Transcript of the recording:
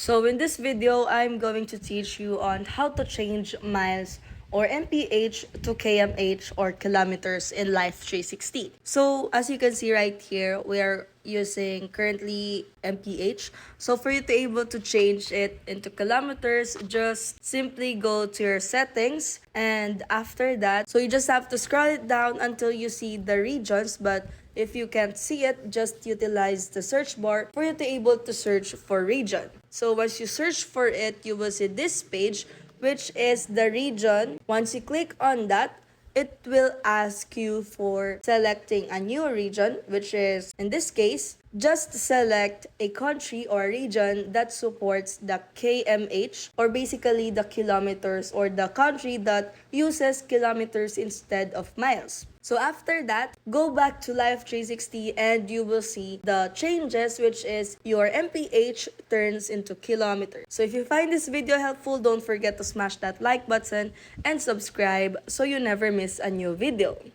So in this video, I'm going to teach you on how to change miles or MPH to KMH or kilometers in Life360. So as you can see right here, we are using currently MPH. So for you to able to change it into kilometers, just simply go to your settings, and after that, so you just have to scroll it down until you see the regions. But if you can't see it, just utilize the search bar for you to able to search for region. So once you search for it, you will see this page, which is the region. Once you click on that, it will ask you for selecting a new region, which is, in this case, just select a country or region that supports the KMH, or basically the kilometers, or the country that uses kilometers instead of miles. So after that, go back to Life360 and you will see the changes, which is your MPH turns into kilometers. So if you find this video helpful, don't forget to smash that like button and subscribe so you never miss a new video.